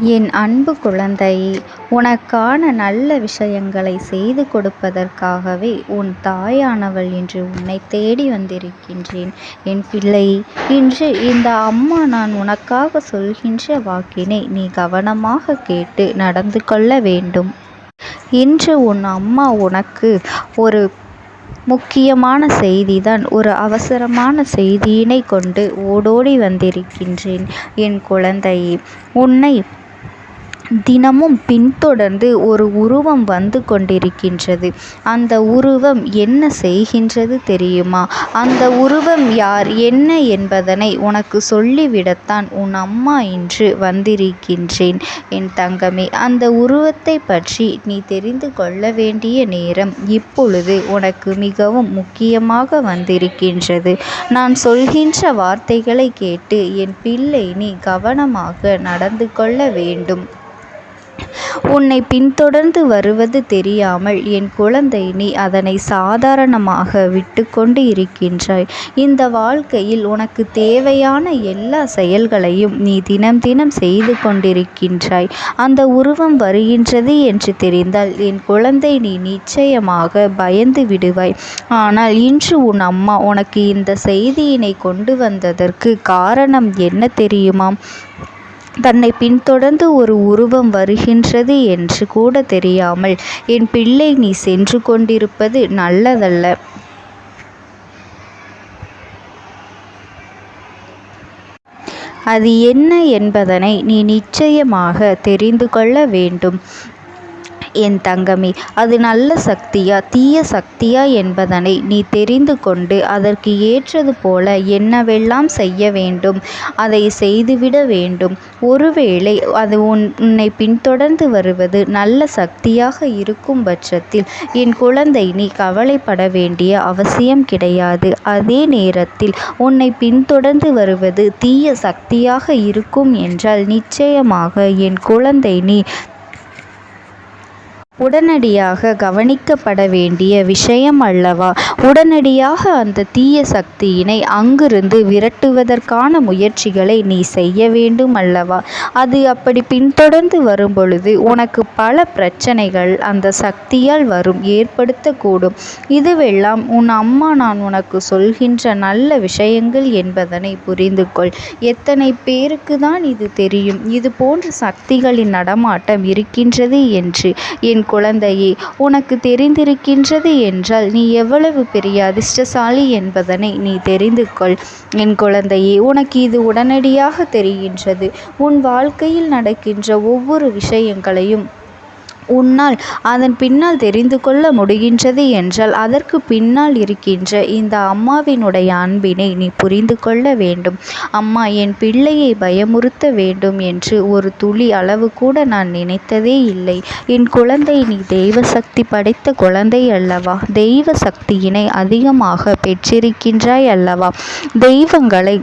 என் அன்பு குழந்தையே, உனக்கான நல்ல விஷயங்களை செய்து கொடுப்பதற்காகவே உன் தாயானவள் இன்று உன்னை தேடி வந்திருக்கின்றேன். என் பிள்ளையே, இன்று இந்த அம்மா நான் உனக்காக சொல்கின்ற வாக்கினை நீ கவனமாக கேட்டு நடந்து கொள்ள வேண்டும். இன்று உன் அம்மா உனக்கு ஒரு முக்கியமான செய்திதான், ஒரு அவசரமான செய்தியினை கொண்டு ஓடோடி வந்திருக்கின்றேன். என் குழந்தையே, உன்னை தினமும் பின்தொடர்ந்து ஒரு உருவம் வந்து கொண்டிருக்கின்றது. அந்த உருவம் என்ன செய்கின்றது தெரியுமா? அந்த உருவம் யார், என்ன என்பதனை உனக்கு சொல்லிவிடத்தான் உன் அம்மா இன்று வந்திருக்கின்றேன். என் தங்கமே, அந்த உருவத்தை பற்றி நீ தெரிந்து கொள்ள வேண்டிய நேரம் இப்பொழுது உனக்கு மிகவும் முக்கியமாக வந்திருக்கின்றது. நான் சொல்கின்ற வார்த்தைகளை கேட்டு என் பிள்ளை நீ கவனமாக நடந்து கொள்ள வேண்டும். உன்னை பின்தொடர்ந்து வருவது தெரியாமல் என் குழந்தை நீ அதனை சாதாரணமாக விட்டு கொண்டு இருக்கின்றாய். இந்த வாழ்க்கையில் உனக்கு தேவையான எல்லா செயல்களையும் நீ தினம் தினம் செய்து கொண்டிருக்கின்றாய். அந்த உருவம் வருகின்றது என்று தெரிந்தால் என் குழந்தை நீ நிச்சயமாக பயந்து விடுவாய். ஆனால் இன்று உன் அம்மா உனக்கு இந்த செய்தியினை கொண்டு வந்ததற்கு காரணம் என்ன தெரியுமா? தன்னை பின்தொடர்ந்து ஒரு உருவம் வருகின்றது என்று கூட தெரியாமல் என் பிள்ளை நீ சென்று கொண்டிருப்பது நல்லதல்ல. அது என்ன என்பதனை நீ நிச்சயமாக தெரிந்து கொள்ள வேண்டும். என் தங்கமே, அது நல்ல சக்தியா தீய சக்தியா என்பதனை நீ தெரிந்து கொண்டு அதற்கு ஏற்றது போல என்னவெல்லாம் செய்ய வேண்டும் அதை செய்துவிட வேண்டும். ஒருவேளை அது உன்னை பின்தொடர்ந்து வருவது நல்ல சக்தியாக இருக்கும் பட்சத்தில் என் குழந்தை நீ கவலைப்பட வேண்டிய அவசியம் கிடையாது. அதே நேரத்தில் உன்னை பின்தொடர்ந்து வருவது தீய சக்தியாக இருக்கும் என்றால் நிச்சயமாக என் குழந்தை நீ உடனடியாக கவனிக்கப்பட வேண்டிய விஷயம் அல்லவா? உடனடியாக அந்த தீய சக்தியினை அங்கிருந்து விரட்டுவதற்கான முயற்சிகளை நீ செய்ய வேண்டும் அல்லவா? அது அப்படி பின்தொடர்ந்து வரும் பொழுது உனக்கு பல பிரச்சனைகள் அந்த சக்தியால் வரும், ஏற்படுத்தக்கூடும். இதுவெல்லாம் உன் அம்மா நான் உனக்கு சொல்கின்ற நல்ல விஷயங்கள் என்பதனை புரிந்து கொள். எத்தனை பேருக்கு தான் இது தெரியும், இது போன்ற சக்திகளின் நடமாட்டம் இருக்கின்றது என்று? என் குழந்தையே, உனக்கு தெரிந்திருக்கின்றது என்றால் நீ எவ்வளவு பெரிய அதிர்ஷ்டசாலி என்பதனை நீ தெரிந்து கொள். என் குழந்தையே, உனக்கு இது உடனடியாக தெரிகின்றது. உன் வாழ்க்கையில் நடக்கின்ற ஒவ்வொரு விஷயங்களையும் உன்னால் அதன் பின்னால் தெரிந்து கொள்ள முடிகின்றது என்றால் அதற்கு பின்னால் இருக்கின்ற இந்த அம்மாவினுடைய அன்பினை நீ புரிந்து கொள்ள வேண்டும். அம்மா என் பிள்ளையை பயமுறுத்த வேண்டும் என்று ஒரு துளி அளவு கூட நான் நினைத்ததே இல்லை. என் குழந்தை நீ தெய்வ சக்தி படைத்த குழந்தை அல்லவா? தெய்வ சக்தியினை அதிகமாக பெற்றிருக்கின்றாய் அல்லவா? தெய்வங்களை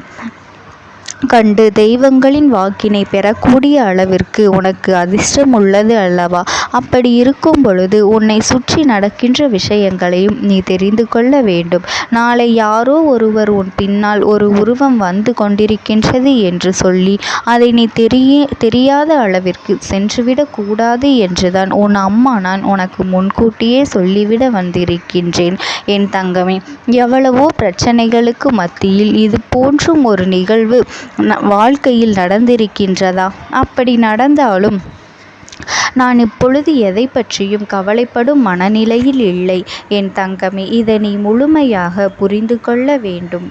கண்டு தெய்வங்களின் வாக்கினை பெறக்கூடிய அளவிற்கு உனக்கு அதிர்ஷ்டம் உள்ளது அல்லவா? அப்படி இருக்கும் பொழுது உன்னை சுற்றி நடக்கின்ற விஷயங்களையும் நீ தெரிந்து கொள்ள வேண்டும். நாளை யாரோ ஒருவர் உன் பின்னால் ஒரு உருவம் வந்து கொண்டிருக்கின்றது என்று சொல்லி அதை நீ தெரியாத அளவிற்கு சென்றுவிடக் கூடாது என்றுதான் உன் அம்மா நான் உனக்கு முன்கூட்டியே சொல்லிவிட வந்திருக்கின்றேன். என் தங்கமே, எவ்வளவோ பிரச்சனைகளுக்கு மத்தியில் இது போன்றும் ஒரு நிகழ்வு வாழ்க்கையில் நடந்திருக்கின்றதா? அப்படி நடந்தாலும் நான் இப்பொழுது எதை பற்றியும் கவலைப்படும் மனநிலையில் இல்லை. என் தங்கமே, இதை நீ முழுமையாக புரிந்து கொள்ள வேண்டும்.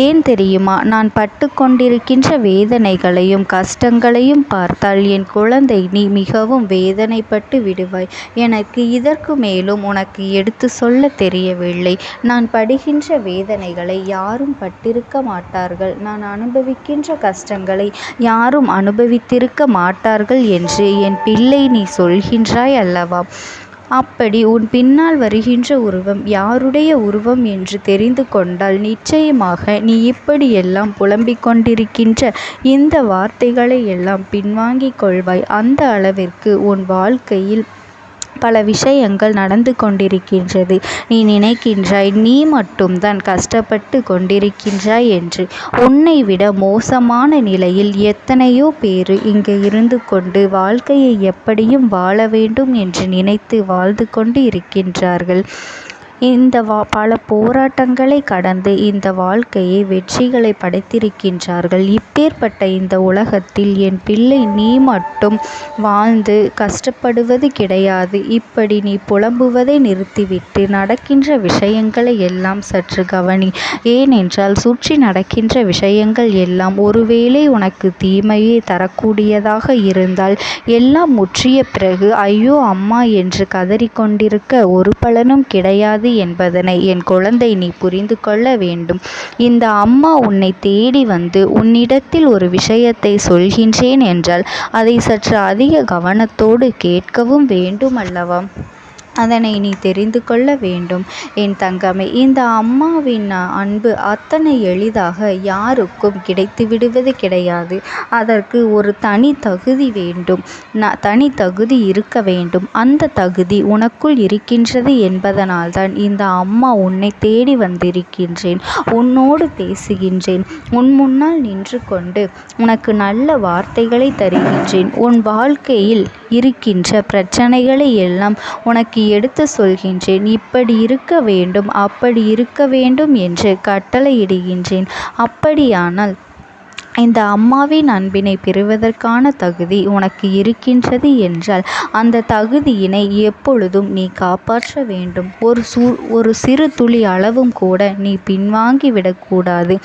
ஏன் தெரியுமா? நான் பட்டு கொண்டிருக்கின்ற வேதனைகளையும் கஷ்டங்களையும் பார்த்தால் என் குழந்தை நீ மிகவும் வேதனைப்பட்டு விடுவாய். எனக்கு இதற்கு மேலும் உனக்கு எடுத்து சொல்ல தெரியவில்லை. நான் படுகின்ற வேதனைகளை யாரும் பட்டிருக்க மாட்டார்கள், நான் அனுபவிக்கின்ற கஷ்டங்களை யாரும் அனுபவித்திருக்க மாட்டார்கள் என்று என் பிள்ளை நீ சொல்கின்றாய் அல்லவா? அப்படி உன் பின்னால் வருகின்ற உருவம் யாருடைய உருவம் என்று தெரிந்து கொண்டால் நிச்சயமாக நீ இப்படியெல்லாம் புலம்பிக் கொண்டிருக்கின்ற இந்த வார்த்தைகளை எல்லாம் பின்வாங்கிக் கொள்வாய். அந்த அளவிற்கு உன் வாழ்க்கையில் பல விஷயங்கள் நடந்து கொண்டிருக்கின்றது. நீ நினைக்கின்றாய் நீ மட்டும்தான் கஷ்டப்பட்டு கொண்டிருக்கின்றாய் என்று. உன்னை விட மோசமான நிலையில் எத்தனையோ பேரு இங்கு இருந்து கொண்டு வாழ்க்கையை எப்படியும் வாழ வேண்டும் என்று நினைத்து வாழ்ந்து கொண்டு இருக்கின்றார்கள். இந்த பல போராட்டங்களை கடந்து இந்த வாழ்க்கையை வெற்றிகளை படைத்திருக்கின்றார்கள். இப்பேற்பட்ட இந்த உலகத்தில் என் பிள்ளை நீ மட்டும் வாழ்ந்து கஷ்டப்படுவது கிடையாது. இப்படி நீ புலம்புவதை நிறுத்திவிட்டு நடக்கின்ற விஷயங்களை எல்லாம் சற்று கவனி. ஏனென்றால் சுற்றி நடக்கின்ற விஷயங்கள் எல்லாம் ஒருவேளை உனக்கு தீமையை தரக்கூடியதாக இருந்தால் எல்லாம் முற்றிய பிறகு ஐயோ அம்மா என்று கதறிக்கொண்டிருக்க ஒரு பலனும் கிடையாது என்பதனை என் குழந்தை நீ புரிந்து கொள்ள வேண்டும். இந்த அம்மா உன்னை தேடி வந்து உன்னிடத்தில் ஒரு விஷயத்தை சொல்கின்றேன் என்றால் அதை சற்று அதிக கவனத்தோடு கேட்கவும் வேண்டும் அல்லவா? அதனை நீ தெரிந்து கொள்ள வேண்டும் என் தங்கமே. இந்த அம்மாவின் அன்பு அத்தனை எளிதாக யாருக்கும் கிடைத்து விடுவது கிடையாது. அதற்கு ஒரு தனி தகுதி வேண்டும், தனி தகுதி இருக்க வேண்டும். அந்த தகுதி உனக்குள் இருக்கின்றது என்பதனால்தான் இந்த அம்மா உன்னை தேடி வந்திருக்கின்றேன், உன்னோடு பேசுகின்றேன், உன் முன்னால் நின்று கொண்டு உனக்கு நல்ல வார்த்தைகளை தருகின்றேன். உன் வாழ்க்கையில் இருக்கின்ற பிரச்சனைகளை எல்லாம் உனக்கு எடுத்து சொல்கின்றேன். இப்படி இருக்க வேண்டும், அப்படி இருக்க வேண்டும் என்று கட்டளையிடுகின்றேன். அப்படியானால் இந்த அம்மாவின் அன்பினை பெறுவதற்கான தகுதி உனக்கு இருக்கின்றது என்றால் அந்த தகுதியினை எப்பொழுதும் நீ காப்பாற்ற வேண்டும். ஒரு சிறு துளி அளவும் கூட நீ பின்வாங்கி விடக்கூடாது.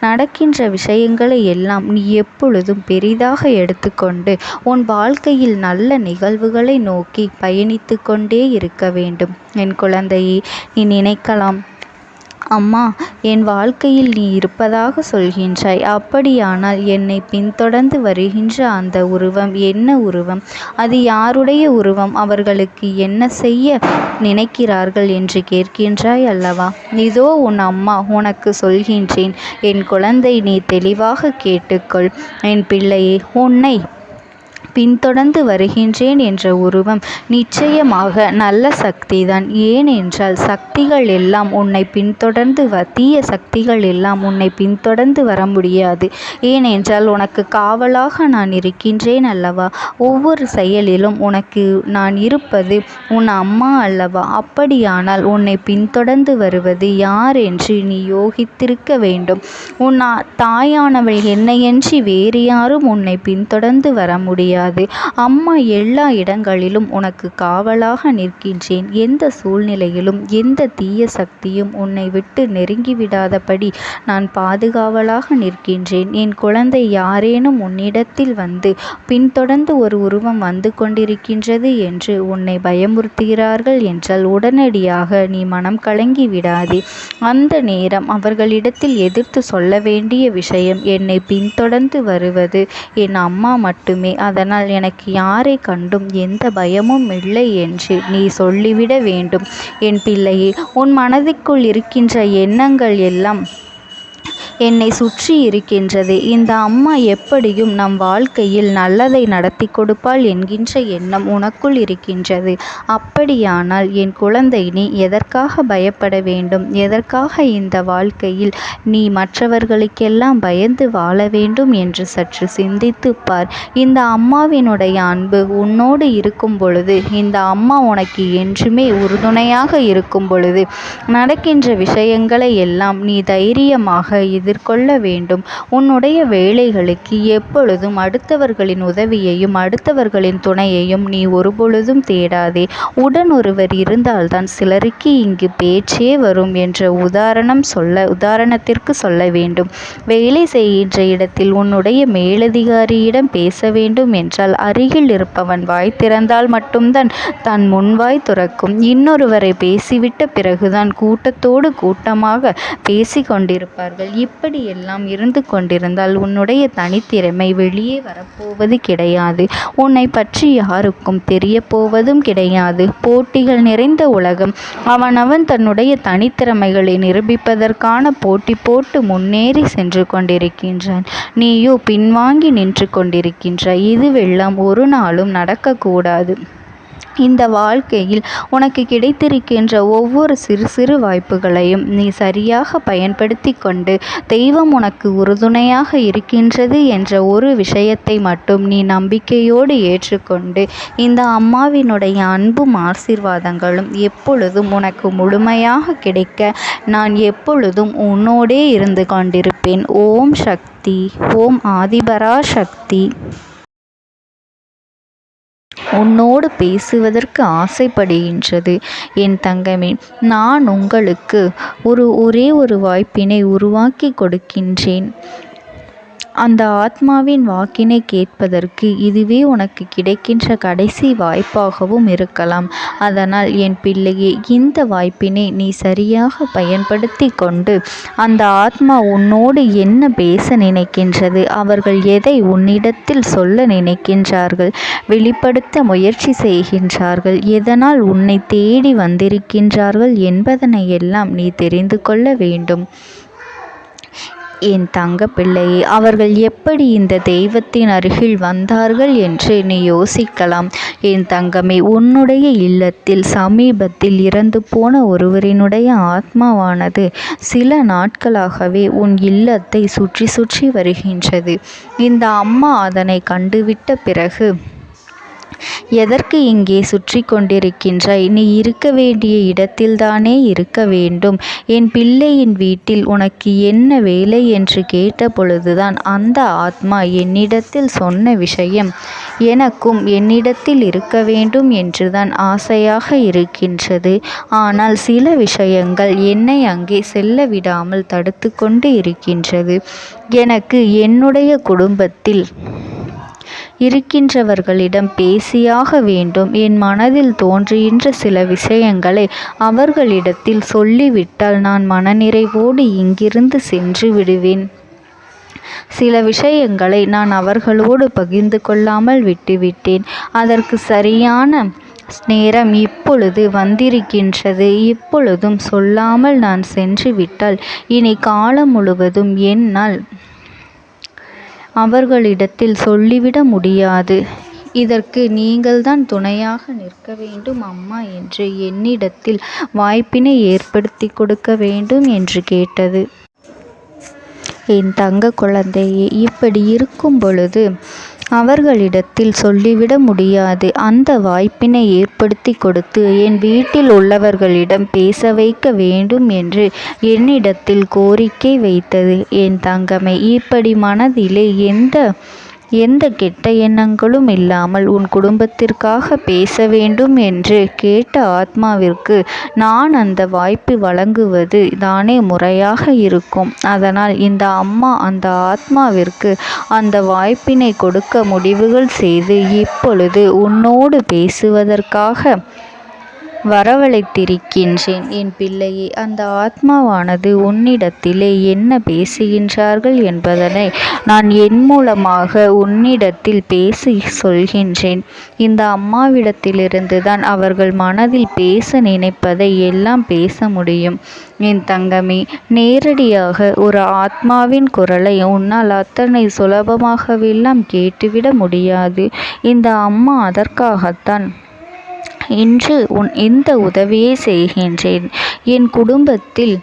நடக்கின்ற விஷயங்களை எல்லாம் நீ எப்பொழுதும் பெரிதாக எடுத்துக்கொண்டு உன் வாழ்க்கையில் நல்ல நிகழ்வுகளை நோக்கி பயணித்து கொண்டே இருக்க வேண்டும். என் குழந்தையே, நீ நினைக்கலாம், அம்மா என் வாழ்க்கையில் நீ இருப்பதாக சொல்கின்றாய். அப்படியானால் என்னை பின்தொடர்ந்து வருகின்ற அந்த உருவம் என்ன உருவம்? அது யாருடைய உருவம்? அவர்களுக்கு என்ன செய்ய நினைக்கிறார்கள் என்று கேட்கின்றாய் அல்லவா? இதோ உன் அம்மா உனக்கு சொல்கின்றேன். என் குழந்தை, நீ தெளிவாக கேட்டுக்கொள். என் பிள்ளையே, உன்னை பின்தொடர்ந்து வருகின்றேன் என்ற உருவம் நிச்சயமாக நல்ல சக்திதான். ஏனென்றால் சக்திகள் எல்லாம் உன்னை பின்தொடர்ந்து தீய சக்திகள் எல்லாம் உன்னை பின்தொடர்ந்து வர முடியாது. ஏனென்றால் உனக்கு காவலாக நான் இருக்கின்றேன் அல்லவா? ஒவ்வொரு செயலிலும் உனக்கு நான் இருப்பது உன் அம்மா அல்லவா? அப்படியானால் உன்னை பின்தொடர்ந்து வருவது யார் என்று நீ யோகித்திருக்க வேண்டும். உன் தாயானவள் என்னையன்றி வேறு யாரும் உன்னை பின்தொடர்ந்து வர முடியாது. அம்மா எல்லா இடங்களிலும் உனக்கு காவலாக நிற்கின்றேன். எந்த சூழ்நிலையிலும் எந்த தீய சக்தியும் உன்னை விட்டு நெருங்கிவிடாதபடி நான் பாதுகாவலாக நிற்கின்றேன். என் குழந்தை, யாரேனும் உன்னிடத்தில் வந்து பின்தொடர்ந்து ஒரு உருவம் வந்து கொண்டிருக்கின்றது என்று உன்னை பயமுறுத்துகிறார்கள் என்றால் உடனடியாக நீ மனம் கலங்கி விடாதே. அந்த நேரம் அவர்களிடத்தில் எதிர்த்து சொல்ல வேண்டிய விஷயம், என்னை பின்தொடர்ந்து வருவது என் அம்மா மட்டுமே, அதனால் எனக்கு யாரை கண்டும் எந்த பயமும் இல்லை என்று நீ சொல்லிவிட வேண்டும். என் பிள்ளையே, உன் மனதிற்குள் இருக்கின்ற எண்ணங்கள் எல்லாம் என்னை சுற்றி இருக்கின்றது. இந்த அம்மா எப்படியும் நம் வாழ்க்கையில் நல்லதை நடத்தி கொடுப்பாள் என்கின்ற எண்ணம் உனக்குள் இருக்கின்றது. அப்படியானால் என் குழந்தை, நீ எதற்காக பயப்பட வேண்டும்? எதற்காக இந்த வாழ்க்கையில் நீ மற்றவர்களுக்கெல்லாம் பயந்து வாழ வேண்டும் என்று சற்று சிந்தித்து பார். இந்த அம்மாவினுடைய அன்பு உன்னோடு இருக்கும் பொழுது, இந்த அம்மா உனக்கு என்றுமே உறுதுணையாக இருக்கும் பொழுது நடக்கின்ற விஷயங்களை எல்லாம் நீ தைரியமாக எதிர்கொள்ள வேண்டும். உன்னுடைய வேலைகளுக்கு எப்பொழுதும் அடுத்தவர்களின் உதவியையும் அடுத்தவர்களின் துணையையும் நீ ஒருபொழுதும் தேடாதே. உடன் ஒருவர் இருந்தால்தான் சிலருக்கு இங்கு பேச்சே வரும் என்ற உதாரணத்திற்கு சொல்ல வேண்டும். வேலை செய்கின்ற இடத்தில் உன்னுடைய மேலதிகாரியிடம் பேச வேண்டும் என்றால் அருகில் இருப்பவன் வாய் திறந்தால் மட்டும்தான் தன் முன்வாய் துறக்கும். இன்னொருவரை பேசிவிட்ட பிறகுதான் கூட்டத்தோடு கூட்டமாக பேசி கொண்டிருப்பார்கள். இப்படியெல்லாம் இருந்து கொண்டிருந்தால் உன்னுடைய தனித்திறமை வெளியே வரப்போவது கிடையாது. உன்னை பற்றி யாருக்கும் தெரிய போவதும் கிடையாது. போட்டிகள் நிறைந்த உலகம். அவனவன் தன்னுடைய தனித்திறமைகளை நிரூபிப்பதற்கான போட்டி போட்டு முன்னேறி சென்று கொண்டிருக்கின்றான். நீயோ பின்வாங்கி நின்று கொண்டிருக்கின்றாய். இதுவெல்லாம் ஒரு நாளும் நடக்கக்கூடாது. இந்த வாழ்க்கையில் உனக்கு கிடைத்திருக்கின்ற ஒவ்வொரு சிறு சிறு வாய்ப்புகளையும் நீ சரியாக பயன்படுத்தி கொண்டு தெய்வம் உனக்கு உறுதுணையாக இருக்கின்றது என்ற ஒரு விஷயத்தை மட்டும் நீ நம்பிக்கையோடு ஏற்றுக்கொண்டு இந்த அம்மாவினுடைய அன்பும் ஆசீர்வாதங்களும் எப்பொழுதும் உனக்கு முழுமையாக கிடைக்க நான் எப்பொழுதும் உன்னோடே இருந்து கொண்டிருப்பேன். ஓம் சக்தி. ஓம் ஆதிபரா சக்தி. உன்னோடு பேசுவதற்கு ஆசைப்படுகின்றது என் தங்கமே. நான் உங்களுக்கு ஒரே ஒரு வாய்ப்பினை உருவாக்கி கொடுக்கின்றேன். அந்த ஆத்மாவின் வாக்கினை கேட்பதற்கு இதுவே உனக்கு கிடைக்கின்ற கடைசி வாய்ப்பாகவும் இருக்கலாம். அதனால் என் பிள்ளையே, இந்த வாய்ப்பினை நீ சரியாக பயன்படுத்தி கொண்டு அந்த ஆத்மா உன்னோடு என்ன பேச நினைக்கின்றது, அவர்கள் எதை உன்னிடத்தில் சொல்ல நினைக்கின்றார்கள், வெளிப்படுத்த முயற்சி செய்கின்றார்கள், எதனால் உன்னை தேடி வந்திருக்கின்றார்கள் என்பதனை எல்லாம் நீ தெரிந்து கொள்ள வேண்டும். என் தங்க பிள்ளையே, அவர்கள் எப்படி இந்த தெய்வத்தின் அருகில் வந்தார்கள் என்று நீ யோசிக்கலாம். என் தங்கமே, உன்னுடைய இல்லத்தில் சமீபத்தில் இறந்து போன ஒருவரினுடைய ஆத்மாவானது சில நாட்களாகவே உன் இல்லத்தை சுற்றி சுற்றி வருகின்றது. இந்த அம்மா அதனை கண்டுவிட்ட பிறகு, எதற்கு இங்கே சுற்றி கொண்டிருக்கின்றாய்? நீ இருக்க வேண்டிய இடத்தில்தானே இருக்க வேண்டும். என் பிள்ளையின் வீட்டில் உனக்கு என்ன வேலை என்று கேட்ட பொழுதுதான் அந்த ஆத்மா என்னிடத்தில் சொன்ன விஷயம், எனக்கும் என்னிடத்தில் இருக்க வேண்டும் என்றுதான் ஆசையாக இருக்கின்றது. ஆனால் சில விஷயங்கள் என்னை அங்கே செல்ல விடாமல் தடுத்து கொண்டு இருக்கின்றது. எனக்கு என்னுடைய குடும்பத்தில் இருக்கின்றவர்களிடம் பேசியாக வேண்டும். என் மனதில் தோன்றுகின்ற சில விஷயங்களை அவர்களிடத்தில் சொல்லிவிட்டால் நான் மனநிறைவோடு இங்கிருந்து சென்று விடுவேன். சில விஷயங்களை நான் அவர்களோடு பகிர்ந்து கொள்ளாமல் விட்டுவிட்டேன். அதற்கு சரியான நேரம் இப்பொழுது வந்திருக்கின்றது. இப்பொழுதும் சொல்லாமல் நான் சென்று விட்டால் இனி காலம் முழுவதும் என்னால் அவர்களிடத்தில் சொல்லிவிட முடியாது. இதற்கு நீங்கள்தான் துணையாக நிற்க வேண்டும் அம்மா என்று என்னிடத்தில் வாய்ப்பினை ஏற்படுத்தி கொடுக்க வேண்டும் என்று கேட்டது. என் தங்க குழந்தையே, இப்படி இருக்கும் பொழுது அவர்களிடத்தில் சொல்லிவிட முடியாது. அந்த வாய்ப்பினை ஏற்படுத்தி கொடுத்து என் வீட்டில் உள்ளவர்களிடம் பேச வைக்க வேண்டும் என்று என்னிடத்தில் கோரிக்கை வைத்தது. என் தங்கமே, இப்படி மனதிலே எந்த கெட்ட எண்ணங்களும் இல்லாமல் உன் குடும்பத்திற்காக பேச வேண்டும் என்று கேட்ட ஆத்மாவிற்கு நான் அந்த வாய்ப்பு வழங்குவது தானே முறையாக இருக்கும். அதனால் இந்த அம்மா அந்த ஆத்மாவிற்கு அந்த வாய்ப்பினை கொடுக்க முடிவுகள் செய்து இப்பொழுது உன்னோடு பேசுவதற்காக வரவழைத்திருக்கின்றேன். என் பிள்ளையே, அந்த ஆத்மாவானது உன்னிடத்திலே என்ன பேசுகின்றார்கள் என்பதனை நான் என் மூலமாக உன்னிடத்தில் பேசி சொல்கின்றேன். இந்த அம்மாவிடத்திலிருந்து தான் அவர்கள் மனதில் பேச நினைப்பதை எல்லாம் பேச முடியும். என் தங்கமே, நேரடியாக ஒரு ஆத்மாவின் குரலை உன்னால் அத்தனை சுலபமாகவெல்லாம் கேட்டுவிட முடியாது. இந்த அம்மா அதற்காகத்தான் இன்று இந்த உதவியை செய்கின்றேன். என் குடும்பத்தில்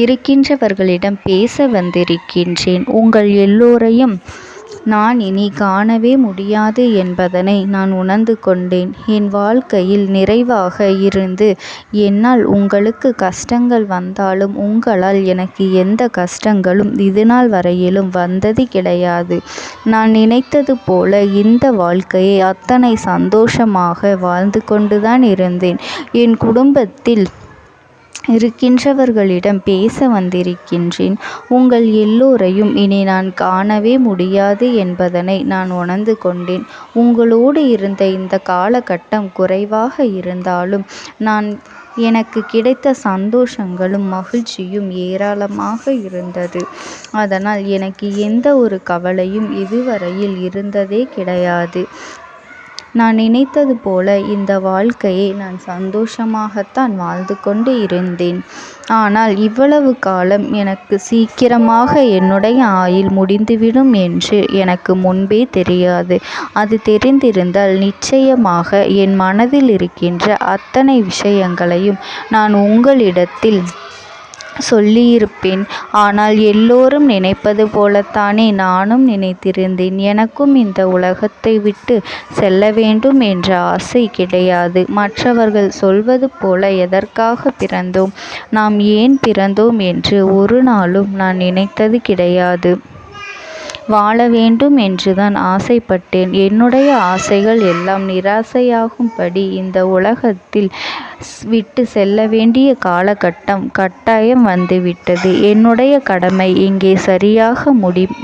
இருக்கின்றவர்களிடம் பேச வந்திருக்கின்றேன். உங்கள் எல்லோரையும் நான் இனி காணவே முடியாது என்பதனை நான் உணர்ந்து கொண்டேன். என் வாழ்க்கையில் நிறைவாக இருந்து என்னால் உங்களுக்கு கஷ்டங்கள் வந்தாலும் உங்களால் எனக்கு எந்த கஷ்டங்களும் இதுநாள் வரையிலும் வந்தது கிடையாது. நான் நினைத்தது போல இந்த வாழ்க்கையை அத்தனை சந்தோஷமாக வாழ்ந்து கொண்டுதான் இருந்தேன். என் குடும்பத்தில் இருக்கின்றவர்களிடம் பேச வந்திருக்கின்றேன். உங்கள் எல்லோரையும் இனி நான் காணவே முடியாது என்பதனை நான் உணர்ந்து கொண்டேன். உங்களோடு இருந்த இந்த காலகட்டம் குறைவாக இருந்தாலும் எனக்கு கிடைத்த சந்தோஷங்களும் மகிழ்ச்சியும் ஏராளமாக இருந்தது. அதனால் எனக்கு எந்த ஒரு கவலையும் இதுவரையில் இருந்ததே கிடையாது. நான் நினைத்தது போல இந்த வாழ்க்கையை நான் சந்தோஷமாகத்தான் வாழ்ந்து கொண்டு இருந்தேன். ஆனால் இவ்வளவு காலம் எனக்கு சீக்கிரமாக என்னுடைய ஆயுள் முடிந்துவிடும் என்று எனக்கு முன்பே தெரியாது. அது தெரிந்திருந்தால் நிச்சயமாக என் மனதில் இருக்கின்ற அத்தனை விஷயங்களையும் நான் உங்களிடத்தில் சொல்லியிருப்பேன். ஆனால் எல்லோரும் நினைப்பது போலத்தானே நானும் நினைத்திருந்தேன். எனக்கும் இந்த உலகத்தை விட்டு செல்ல வேண்டும் என்ற ஆசை கிடையாது. மற்றவர்கள் சொல்வது போல எதற்காக பிறந்தோம், நாம் ஏன் பிறந்தோம் என்று ஒரு நாளும் நான் நினைத்தது கிடையாது. வாழ வேண்டும் என்றுதான் ஆசைப்பட்டேன். என்னுடைய ஆசைகள் எல்லாம் நிராசையாகும்படி இந்த உலகத்தில் விட்டு செல்ல வேண்டிய காலகட்டம் கட்டாயம் வந்துவிட்டது. என்னுடைய கடமை இங்கே சரியாக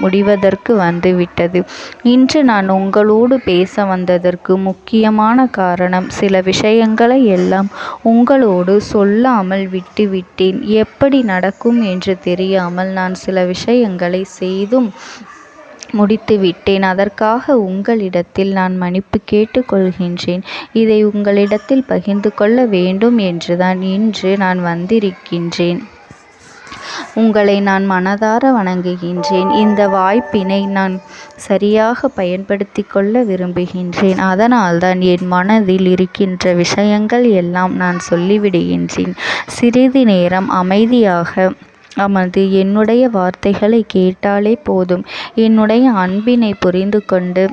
முடிவதற்கு வந்துவிட்டது. இன்று நான் உங்களோடு பேச வந்ததற்கு முக்கியமான காரணம், சில விஷயங்களை எல்லாம் உங்களோடு சொல்லாமல் விட்டுவிட்டேன். எப்படி நடக்கும் என்று தெரியாமல் நான் சில விஷயங்களை செய்தும் முடித்துவிட்டேன். அதற்காக உங்களிடத்தில் நான் மன்னிப்பு கேட்டுக்கொள்கின்றேன். இதை உங்களிடத்தில் பகிர்ந்து கொள்ள வேண்டும் என்றுதான் இன்று நான் வந்திருக்கின்றேன். உங்களை நான் மனதார வணங்குகின்றேன். இந்த வாய்ப்பினை நான் சரியாக பயன்படுத்தி கொள்ள விரும்புகின்றேன். அதனால்தான் என் மனதில் இருக்கின்ற விஷயங்கள் எல்லாம் நான் சொல்லிவிடுகின்றேன். சிறிது நேரம் அமைதியாக அமர்ந்து என்னுடைய வார்த்தைகளை கேட்டாலே போதும். என்னுடைய அன்பினை புரிந்து கொண்டு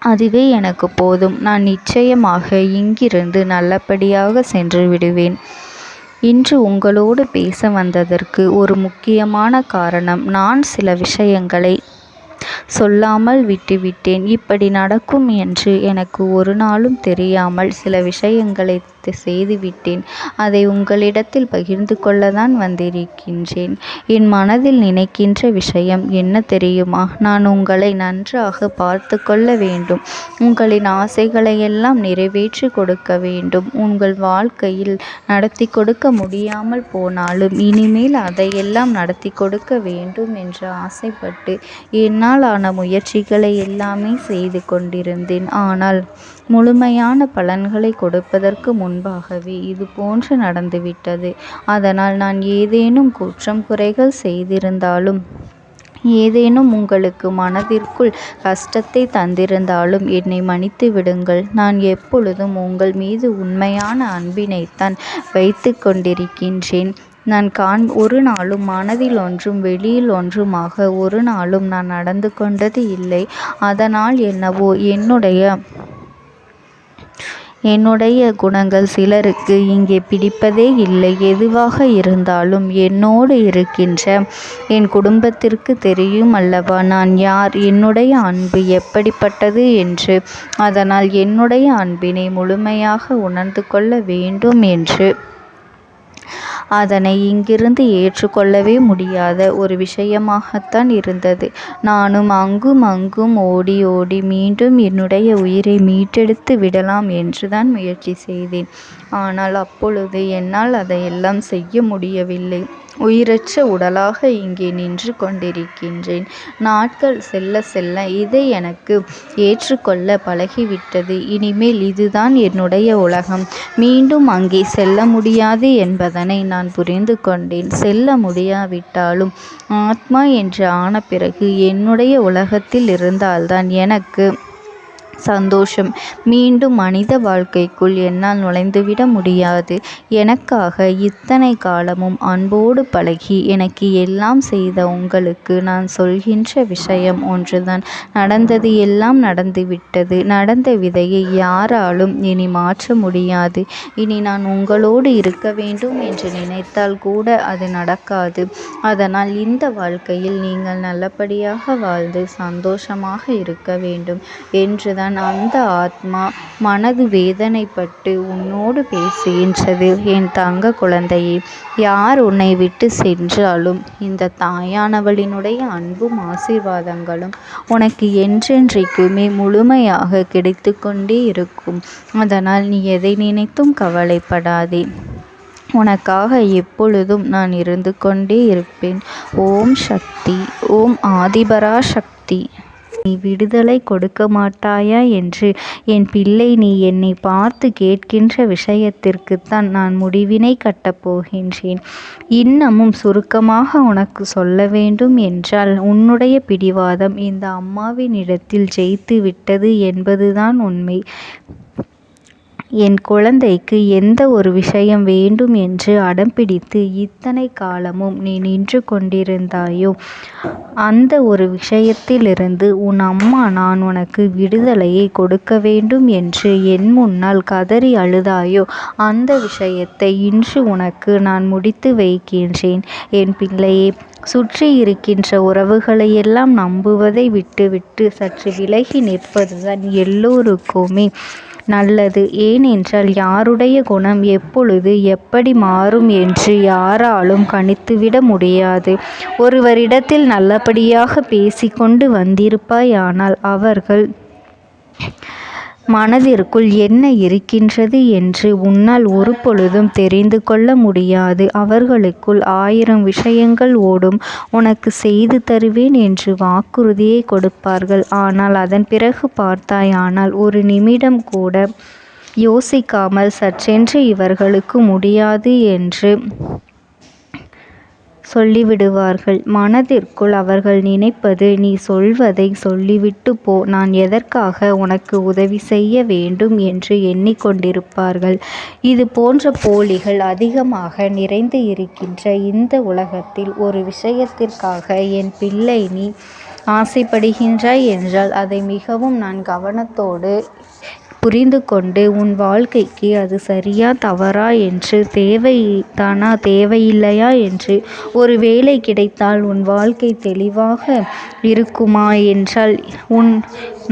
அதுவே எனக்கு போதும். நான் நிச்சயமாக இங்கிருந்து நல்லபடியாக சென்று விடுவேன். இன்று உங்களோடு பேச வந்ததற்கு ஒரு முக்கியமான காரணம், நான் சில விஷயங்களை சொல்லாமல் விட்டுவிட்டேன். இப்படி நடக்கும் என்று எனக்கு ஒரு நாளும் தெரியாமல் சில விஷயங்களை செய்துவிட்டேன். அதை உங்களிடத்தில் பகிர்ந்து கொள்ளத்தான் வந்திருக்கின்றேன். என் மனதில் நினைக்கின்ற விஷயம் என்ன தெரியுமா? நான் உங்களை நன்றாக பார்த்து கொள்ள வேண்டும். உங்களின் ஆசைகளை எல்லாம் நிறைவேற்றி கொடுக்க வேண்டும். உங்கள் வாழ்க்கையில் நடத்தி கொடுக்க முடியாமல் போனாலும் இனிமேல் அதையெல்லாம் நடத்தி கொடுக்க வேண்டும் என்று ஆசைப்பட்டு என்னால் ஆன முயற்சிகளை எல்லாமே செய்து கொண்டிருந்தேன். ஆனால் முழுமையான பலன்களை கொடுப்பதற்கு முன்பாகவே இது போன்று நடந்துவிட்டது. அதனால் நான் ஏதேனும் குற்றம் குறைகள் செய்திருந்தாலும், ஏதேனும் உங்களுக்கு மனதிற்குள் கஷ்டத்தை தந்திருந்தாலும் என்னை மன்னித்து விடுங்கள். நான் எப்பொழுதும் உங்கள் மீது உண்மையான அன்பினைத்தான் வைத்து கொண்டிருக்கின்றேன். நான் ஒரு நாளும் மனதில் ஒன்றும் வெளியில் ஒன்றுமாக ஒரு நாளும் நான் நடந்து கொண்டது இல்லை. அதனால் என்னவோ என்னுடைய குணங்கள் சிலருக்கு இங்கே பிடிப்பதே இல்லை. எதுவாக இருந்தாலும் என்னோடு இருக்கின்ற என் குடும்பத்திற்கு தெரியும் அல்லவா நான் யார், என்னுடைய அன்பு எப்படிப்பட்டது என்று. அதனால் என்னுடைய அன்பினை முழுமையாக உணர்ந்து கொள்ள வேண்டும் என்று அதனை இங்கிருந்து ஏற்றுக்கொள்ளவே முடியாத ஒரு விஷயமாகத்தான் இருந்தது. நானும் அங்கும் அங்கும் ஓடி ஓடி மீண்டும் என்னுடைய உயிரை மீட்டெடுத்து விடலாம் என்றுதான் முயற்சி செய்தேன். ஆனால் அப்பொழுது என்னால் அதையெல்லாம் செய்ய முடியவில்லை. உயிரற்ற உடலாக இங்கே நின்று கொண்டிருக்கின்றேன். நாட்கள் செல்ல செல்ல இதை எனக்கு ஏற்றுக்கொள்ள பழகிவிட்டது. இனிமேல் இதுதான் என்னுடைய உலகம். மீண்டும் அங்கே செல்ல முடியாது என்பதனை நான் புரிந்து கொண்டேன். செல்ல முடியாவிட்டாலும் ஆத்மா என்று ஆன பிறகு என்னுடைய உலகத்தில் இருந்தால்தான் எனக்கு சந்தோஷம். மீண்டும் மனித வாழ்க்கைக்குள் என்னால் நுழைந்துவிட முடியாது. எனக்காக இத்தனை காலமும் அன்போடு பழகி எனக்கு எல்லாம் செய்த உங்களுக்கு நான் சொல்கின்ற விஷயம் ஒன்றுதான். நடந்தது எல்லாம் நடந்துவிட்டது. நடந்த விதையை யாராலும் இனி மாற்ற முடியாது. இனி நான் உங்களோடு இருக்க வேண்டும் என்று நினைத்தால் கூட அது நடக்காது. அதனால் இந்த வாழ்க்கையில் நீங்கள் நல்லபடியாக வாழ்ந்து சந்தோஷமாக இருக்க வேண்டும் என்றுதான் அந்த ஆத்மா மனது வேதனைப்பட்டு உன்னோடு பேசுகின்றது. என் தங்க குழந்தையே, யார் உன்னை விட்டு சென்றாலும் இந்த தாயானவளினுடைய அன்பும் ஆசீர்வாதங்களும் உனக்கு என்றென்றைக்குமே முழுமையாக கிடைத்து கொண்டே இருக்கும். அதனால் நீ எதை நினைத்தும் கவலைப்படாதே. உனக்காக எப்பொழுதும் நான் இருந்து கொண்டே இருப்பேன். ஓம் சக்தி. ஓம் ஆதிபரா சக்தி. நீ விடுதலை கொடுக்க மாட்டாயா என்று என் பிள்ளை, நீ என்னை பார்த்து கேட்கின்ற விஷயத்திற்குத்தான் நான் முடிவினை கட்டப் போகின்றேன். இன்னமும் சுருக்கமாக உனக்கு சொல்ல வேண்டும் என்றால், உன்னுடைய பிடிவாதம் இந்த அம்மாவினிடத்தில் ஜெயித்து விட்டது என்பதுதான் உண்மை. என் குழந்தைக்கு எந்த ஒரு விஷயம் வேண்டும் என்று அடம்பிடித்து இத்தனை காலமும் நீ நின்று கொண்டிருந்தாயோ, அந்த ஒரு விஷயத்திலிருந்து உன் அம்மா நான் உனக்கு விடுதலையை கொடுக்க வேண்டும் என்று என் முன்னால் கதறி அழுதாயோ, அந்த விஷயத்தை இன்று உனக்கு நான் முடித்து வைக்கின்றேன். என் பிள்ளையே, சுற்றி இருக்கின்ற உறவுகளையெல்லாம் நம்புவதை விட்டுவிட்டு சற்று விலகி நிற்பதுதான் எல்லோருக்குமே நல்லது. ஏனென்றால் யாருடைய குணம் எப்பொழுது எப்படி மாறும் என்று யாராலும் கணித்துவிட முடியாது. ஒருவரிடத்தில் நல்லபடியாக பேசிக்கொண்டு வந்திருப்பாயானால் அவர்கள் மனதிற்குள் என்ன இருக்கின்றது என்று உன்னால் ஒரு பொழுதும் தெரிந்து கொள்ள முடியாது. அவர்களுக்குள் 1000 விஷயங்கள் ஓடும். உனக்கு செய்து தருவேன் என்று வாக்குறுதியை கொடுப்பார்கள். ஆனால் அதன் பிறகு பார்த்தாயானால் ஒரு நிமிடம் கூட யோசிக்காமல் சற்றென்று இவர்களுக்கு முடியாது என்று சொல்லிவிடுவார்கள். மனதிற்குள் அவர்கள் நினைப்பது, நீ சொல்வதை சொல்லிவிட்டு போ, நான் எதற்காக உனக்கு உதவி செய்ய வேண்டும் என்று எண்ணிக்கொண்டிருப்பார்கள். இது போன்ற போலிகள் அதிகமாக நிறைந்து இருக்கின்ற இந்த உலகத்தில் ஒரு விஷயத்திற்காக என் பிள்ளை நீ ஆசைப்படுகின்றாய் என்றால் அதை மிகவும் நான் கவனத்தோடு புரிந்து கொண்டு உன் வாழ்க்கைக்கு அது சரியா தவறா என்று, தேவைதானா தேவையில்லையா என்று, ஒரு வேலை கிடைத்தால் உன் வாழ்க்கை தெளிவாக இருக்குமா என்றால்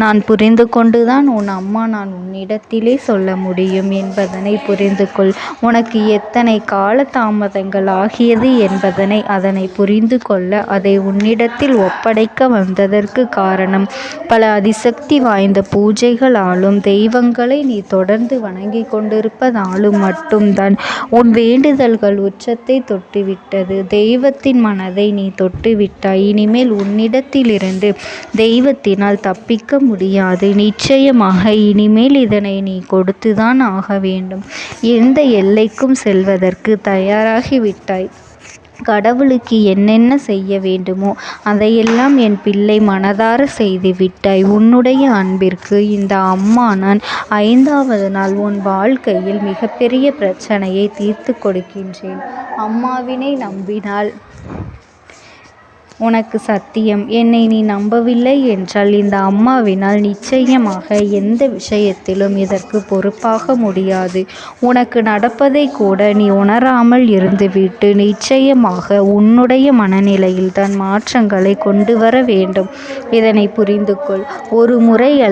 நான் புரிந்து கொண்டுதான் உன் அம்மா நான் உன்னிடத்திலே சொல்ல முடியும் என்பதனை புரிந்து கொள். உனக்கு எத்தனை கால தாமதங்கள் ஆகியது என்பதனை அதனை புரிந்து கொள்ள அதை உன்னிடத்தில் ஒப்படைக்க வந்ததற்கு காரணம், பல அதிசக்தி வாய்ந்த பூஜைகளாலும் தெய்வங்களை நீ தொடர்ந்து வணங்கி கொண்டிருப்பதாலும் மட்டும்தான் உன் வேண்டுதல்கள் உச்சத்தை தொட்டுவிட்டது. தெய்வத்தின் மனதை நீ தொட்டுவிட்டாய். இனிமேல் உன்னிடத்திலிருந்து தெய்வத்தினால் தப்பிக்க முடியாது. நிச்சயமாக இனிமேல் இதனை நீ கொடுத்துதான் ஆக வேண்டும். எந்த எல்லைக்கும் செல்வதற்கு தயாராகிவிட்டாய். கடவுளுக்கு என்னென்ன செய்ய வேண்டுமோ அதையெல்லாம் என் பிள்ளை மனதார செய்து விட்டாய். உன்னுடைய அன்பிற்கு இந்த அம்மா நான் 5வது நாள் உன் வாழ்க்கையில் மிகப்பெரிய பிரச்சனையை தீர்த்து கொடுக்கின்றேன். அம்மாவினை நம்பினால் உனக்கு சத்தியம். என்னை நீ நம்பவில்லை என்றால் இந்த அம்மாவினால் நிச்சயமாக எந்த விஷயத்திலும் இதற்கு பொறுப்பாக முடியாது. உனக்கு நடப்பதை கூட நீ உணராமல் இருந்துவிட்டு நிச்சயமாக உன்னுடைய மனநிலையில் தான் மாற்றங்களை கொண்டு வர வேண்டும். இதனை புரிந்து கொள். ஒரு முறை